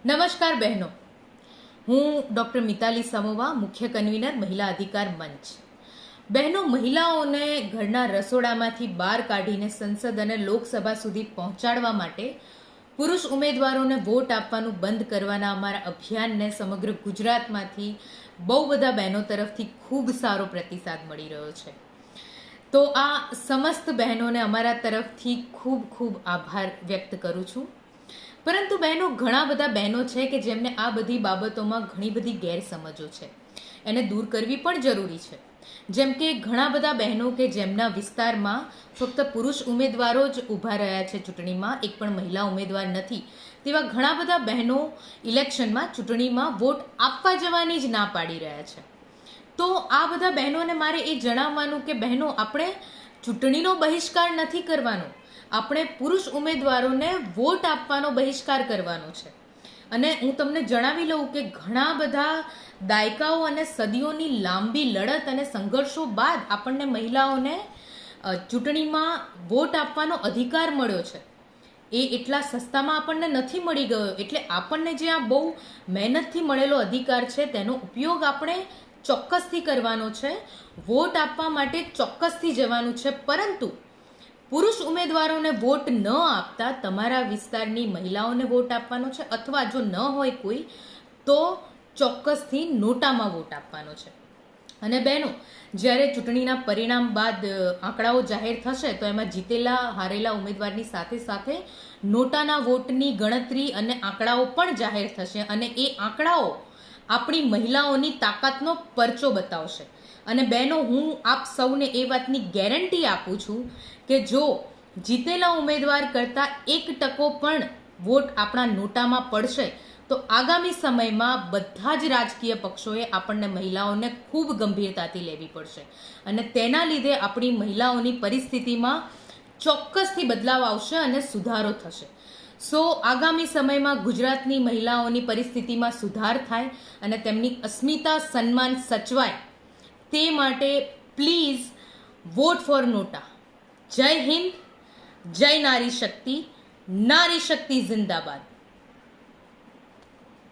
નમસ્કાર બહેનો, હું ડૉક્ટર મિતાલી સમોવા, મુખ્ય કન્વીનર મહિલા અધિકાર મંચ. બહેનો, મહિલાઓને ઘરના રસોડામાંથી બહાર કાઢીને સંસદ અને લોકસભા સુધી પહોંચાડવા માટે પુરુષ ઉમેદવારોને વોટ આપવાનું બંધ કરવાના અમારા અભિયાનને સમગ્ર ગુજરાતમાંથી બહુ બધા બહેનો તરફથી ખૂબ સારો પ્રતિસાદ મળી રહ્યો છે. તો આ સમસ્ત બહેનોને અમારા તરફથી ખૂબ ખૂબ આભાર વ્યક્ત કરું છું. પરંતુ બહેનો, ઘણા બધા બહેનો છે કે જેમને આ બધી બાબતોમાં ઘણી બધી ગેરસમજો છે. એને દૂર કરવી પણ જરૂરી છે. જેમ કે ઘણા બધા બહેનો કે જેમના વિસ્તારમાં ફક્ત પુરુષ ઉમેદવારો જ ઊભા રહ્યા છે ચૂંટણીમાં, એક પણ મહિલા ઉમેદવાર નથી, તેવા ઘણા બધા બહેનો ઇલેક્શનમાં ચૂંટણીમાં વોટ આપવા જવાની જ ના પાડી રહ્યા છે. તો આ બધા બહેનોને મારે એ જણાવવાનું કે બહેનો, આપણે ચૂંટણીનો બહિષ્કાર નથી કરવાનો, આપણે પુરુષ ઉમેદવારોને વોટ આપવાનો બહિષ્કાર કરવાનો છે. અને હું તમને જણાવી લઉં કે ઘણા બધા દાયકાઓ અને સદીઓની લાંબી લડત અને સંઘર્ષો બાદ આપણને મહિલાઓને ચૂંટણીમાં વોટ આપવાનો અધિકાર મળ્યો છે. એ એટલા સસ્તામાં આપણને નથી મળી ગયો. એટલે આપણને જે આ બહુ મહેનતથી મળેલો અધિકાર છે તેનો ઉપયોગ આપણે ચોક્કસથી કરવાનો છે. વોટ આપવા માટે ચોક્કસથી જવાનું છે. પરંતુ પુરુષ ઉમેદવારોને વોટ ન આપતા તમારા વિસ્તારની મહિલાઓને વોટ આપવાનો છે, અથવા જો ન હોય કોઈ તો ચોક્કસથી નોટામાં વોટ આપવાનો છે. અને બહેનો, જ્યારે ચૂંટણીના પરિણામ બાદ આંકડાઓ જાહેર થશે તો એમાં જીતેલા હારેલા ઉમેદવારની સાથે સાથે નોટાના વોટની ગણતરી અને આંકડાઓ પણ જાહેર થશે. અને એ આંકડાઓ આપણી મહિલાઓની તાકાતનો પરચો બતાવશે. અને બહેનો, હું આપ સૌને એ વાતની ગેરંટી આપું છું કે જો જીતેલા ઉમેદવાર કરતાં 1% પણ વોટ આપણા નોટામાં પડશે તો આગામી સમયમાં બધા જ રાજકીય પક્ષોએ આપણને મહિલાઓને ખૂબ ગંભીરતાથી લેવી પડશે. અને તેના લીધે આપણી મહિલાઓની પરિસ્થિતિમાં ચોક્કસથી બદલાવ આવશે અને સુધારો થશે. આગામી સમયમાં ગુજરાતની મહિલાઓની પરિસ્થિતિમાં સુધાર થાય અને તેમની અસ્મિતા, સન્માન સચવાય તે માટે પ્લીઝ વોટ ફોર નોટા. જય હિન્દ, જય નારી શક્તિ, નારી શક્તિ જિંદાબાદ.